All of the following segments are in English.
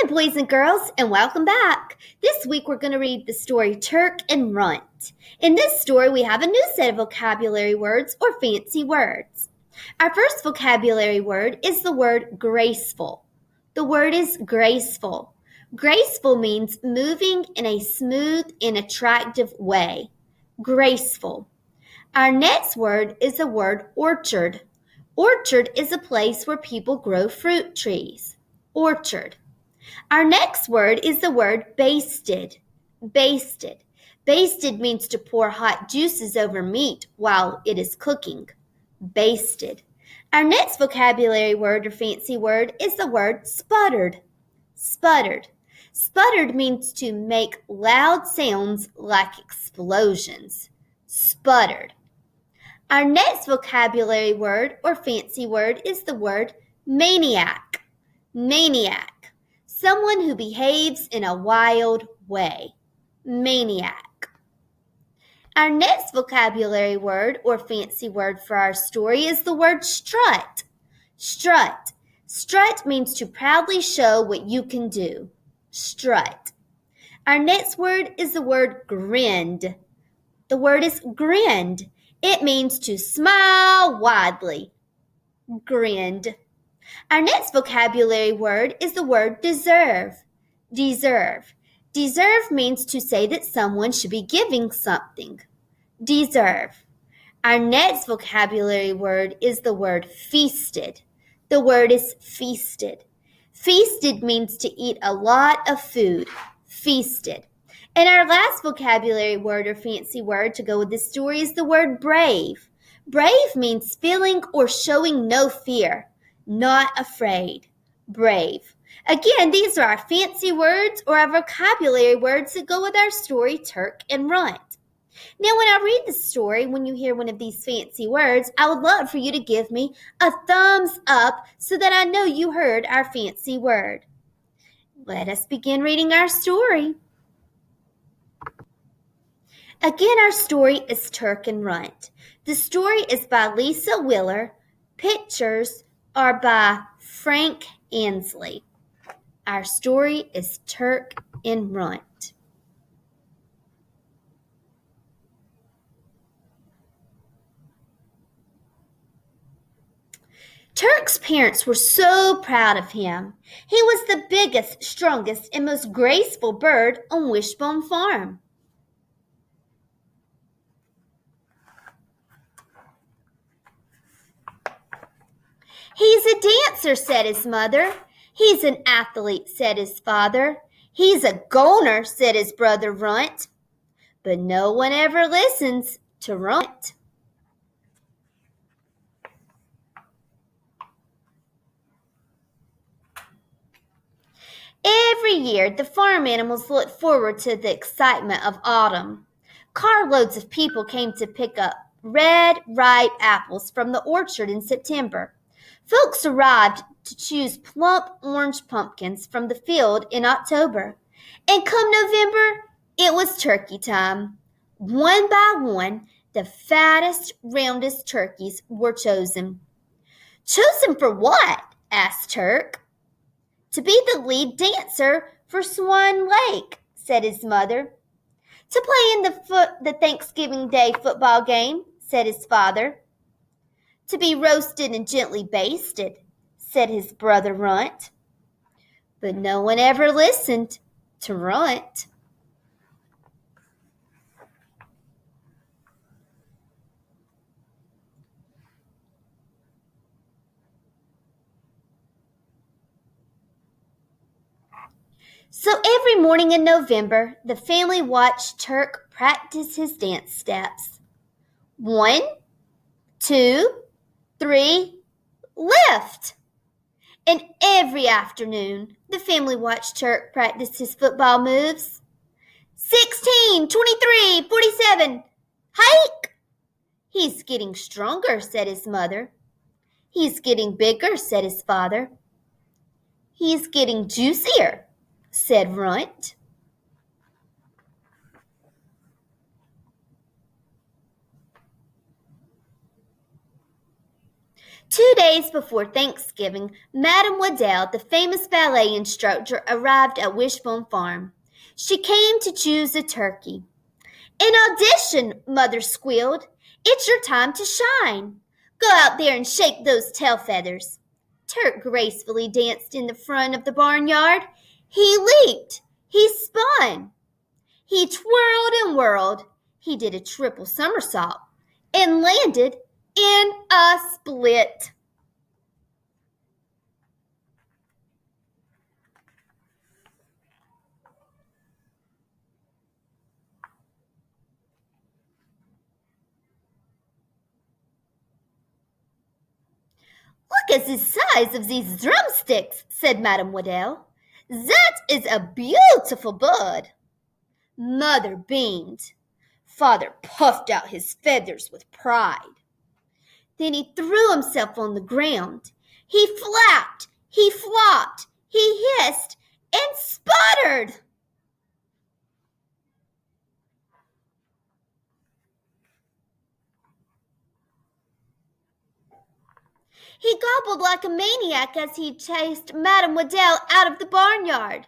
boys and girls, and welcome back. This week we're going to read the story Turk and Runt. In this story, we have a new set of vocabulary words or fancy words. Our first vocabulary word is the word graceful. The word is graceful. Graceful means moving in a smooth and attractive way. Graceful. Our next word is the word orchard. Orchard is a place where people grow fruit trees. Orchard. Our next word is the word basted. Basted. Basted means to pour hot juices over meat while it is cooking. Basted. Our next vocabulary word or fancy word is the word sputtered. Sputtered. Sputtered means to make loud sounds like explosions. Sputtered. Our next vocabulary word or fancy word is the word maniac. Maniac. Someone who behaves in a wild way. Maniac. Our next vocabulary word or fancy word for our story is the word strut. Strut. Strut means to proudly show what you can do. Strut. Our next word is the word grinned. The word is grinned. It means to smile widely. Grinned. Our next vocabulary word is the word deserve. Deserve. Deserve means to say that someone should be giving something. Deserve. Our next vocabulary word is the word feasted. The word is feasted. Feasted means to eat a lot of food. Feasted. And our last vocabulary word or fancy word to go with this story is the word brave. Brave means feeling or showing no fear. Not afraid. Brave. Again, these are our fancy words or our vocabulary words that go with our story, Turk and Runt. Now, when I read the story, when you hear one of these fancy words, I would love for you to give me a thumbs up so that I know you heard our fancy word. Let us begin reading our story. Again, our story is Turk and Runt. The story is by Lisa Willer. Pictures are by Frank Ansley. Our story is Turk and Runt. Turk's parents were so proud of him. He was the biggest, strongest, and most graceful bird on Wishbone Farm. He's a dancer, said his mother. He's an athlete, said his father. He's a goner, said his brother Runt. But no one ever listens to Runt. Every year, the farm animals look forward to the excitement of autumn. Carloads of people came to pick up red, ripe apples from the orchard in September. Folks arrived to choose plump orange pumpkins from the field in October. And come November, it was turkey time. One by one, the fattest, roundest turkeys were chosen. Chosen for what? Asked Turk. To be the lead dancer for Swan Lake, said his mother. To play in the Thanksgiving Day football game, said his father. To be roasted and gently basted, said his brother Runt. But no one ever listened to Runt. So every morning in November, the family watched Turk practice his dance steps. 1, 2, 3, lift! And every afternoon, the family watched Turk practice his football moves. 16, 23, 47, hike! He's getting stronger, said his mother. He's getting bigger, said his father. He's getting juicier, said Runt. 2 days before Thanksgiving, Madame Waddell, the famous ballet instructor, arrived at Wishbone Farm. She came to choose a turkey. "An audition," Mother squealed. "It's your time to shine. Go out there and shake those tail feathers." Turk gracefully danced in the front of the barnyard. He leaped. He spun. He twirled and whirled. He did a triple somersault and landed in a split. "Look at the size of these drumsticks," said Madame Waddell. "That is a beautiful bird." Mother beamed. Father puffed out his feathers with pride. Then he threw himself on the ground. He flapped, he flopped, he hissed, and sputtered. He gobbled like a maniac as he chased Madame Waddell out of the barnyard.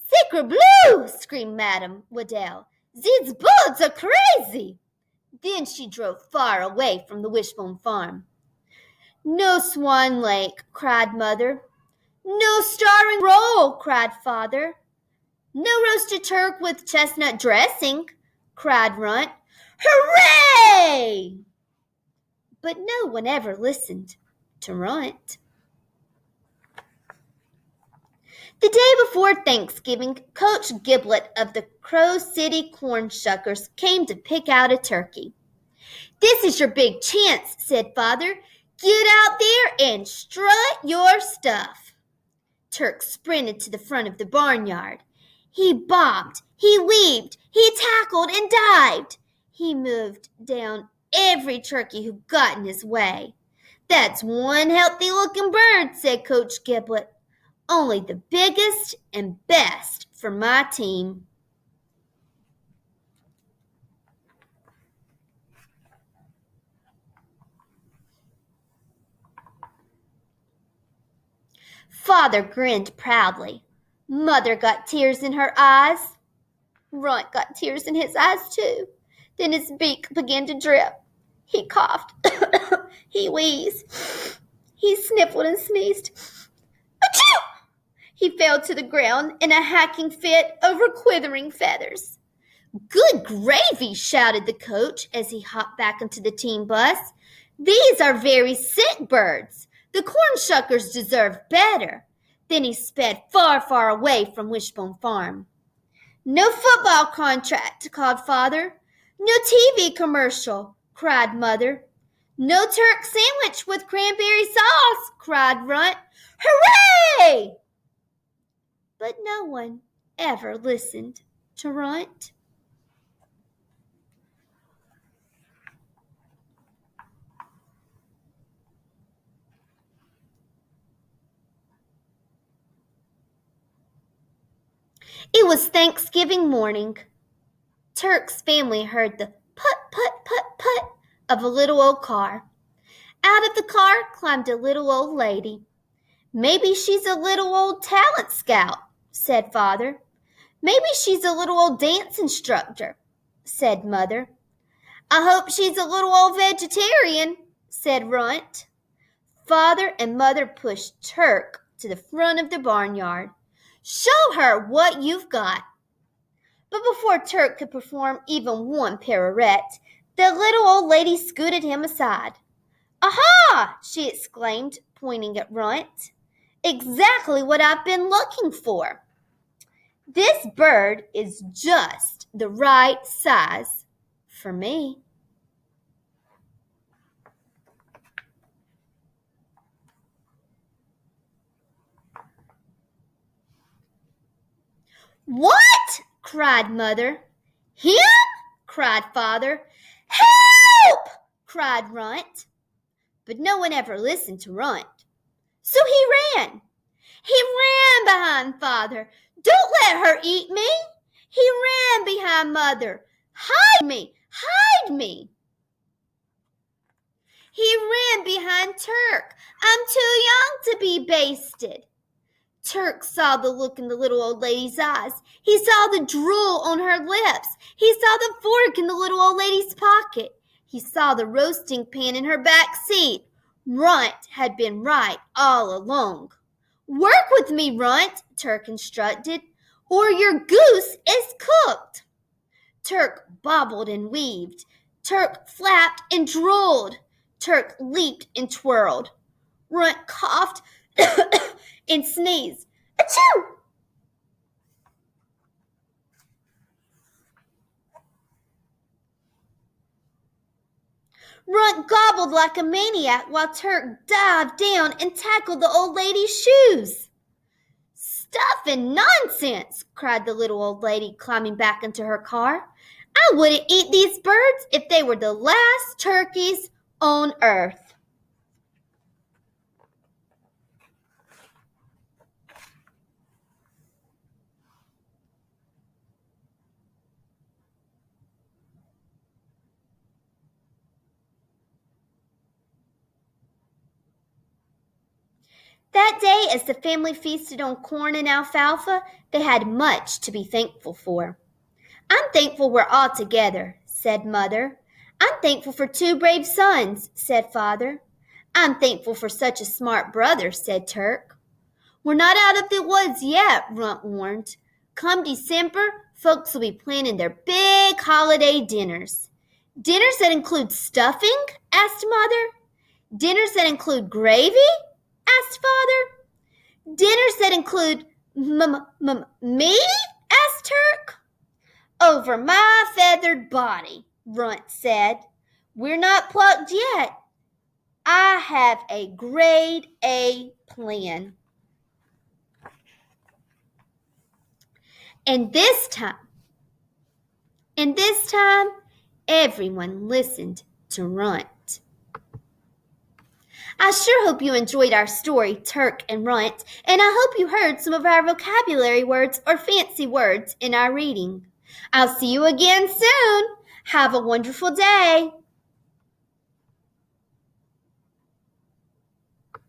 "Sacre bleu!" screamed Madame Waddell. "These birds are crazy!" Then she drove far away from the Wishbone Farm. "No Swan Lake," cried Mother. "No starring roll," cried Father. "No roasted turk with chestnut dressing," cried Runt. "Hooray!" But no one ever listened to Runt. The day before Thanksgiving, Coach Giblet of the Crow City Corn Shuckers came to pick out a turkey. "This is your big chance," said Father. "Get out there and strut your stuff." Turk sprinted to the front of the barnyard. He bobbed, he weaved, he tackled and dived. He moved down every turkey who got in his way. "That's one healthy-looking bird," said Coach Giblet. "Only the biggest and best for my team." Father grinned proudly. Mother got tears in her eyes. Runt got tears in his eyes too. Then his beak began to drip. He coughed. He wheezed. He sniffled and sneezed. Achoo! He fell to the ground in a hacking fit over quivering feathers. "Good gravy!" shouted the coach as he hopped back into the team bus. "These are very sick birds. The corn shuckers deserve better." Then he sped far, far away from Wishbone Farm. "No football contract," called Father. "No TV commercial," cried Mother. "No Turk sandwich with cranberry sauce," cried Runt. "Hooray!" But no one ever listened to Runt. It was Thanksgiving morning. Turk's family heard the put, put, put, put of a little old car. Out of the car climbed a little old lady. "Maybe she's a little old talent scout," said Father. "Maybe she's a little old dance instructor," said Mother. "I hope she's a little old vegetarian," said Runt. Father and Mother pushed Turk to the front of the barnyard. "Show her what you've got." But before Turk could perform even one pirouette, the little old lady scooted him aside. "Aha!" she exclaimed, pointing at Runt. "Exactly what I've been looking for. This bird is just the right size for me." "What?" cried Mother. "Him?" cried Father. "Help!" cried Runt. But no one ever listened to Runt. So he ran. He ran behind Father. "Don't let her eat me!" He ran behind Mother. "Hide me! Hide me!" He ran behind Turk. I'm too young to be basted. Turk saw the look in the little old lady's eyes. He saw the drool on her lips. He saw the fork in the little old lady's pocket. He saw the roasting pan in her back seat. Runt had been right all along. Work with me, Runt, Turk instructed, or your goose is cooked. Turk bobbled and weaved. Turk flapped and drooled. Turk leaped and twirled. Runt coughed and sneezed. Achoo! Runt gobbled like a maniac while Turk dived down and tackled the old lady's shoes. Stuff and nonsense, cried the little old lady, climbing back into her car. I wouldn't eat these birds if they were the last turkeys on earth. That day, as the family feasted on corn and alfalfa, they had much to be thankful for. I'm thankful we're all together, said Mother. I'm thankful for 2 brave sons, said Father. I'm thankful for such a smart brother, said Turk. We're not out of the woods yet, Runt warned. Come December, folks will be planning their big holiday dinners. Dinners that include stuffing? Asked Mother. Dinners that include gravy? Asked Father. Dinners that include me? Asked Turk. Over my feathered body, Runt said. We're not plucked yet. I have a grade A plan. And this time, everyone listened to Runt. I sure hope you enjoyed our story, Turk and Runt, and I hope you heard some of our vocabulary words or fancy words in our reading. I'll see you again soon. Have a wonderful day.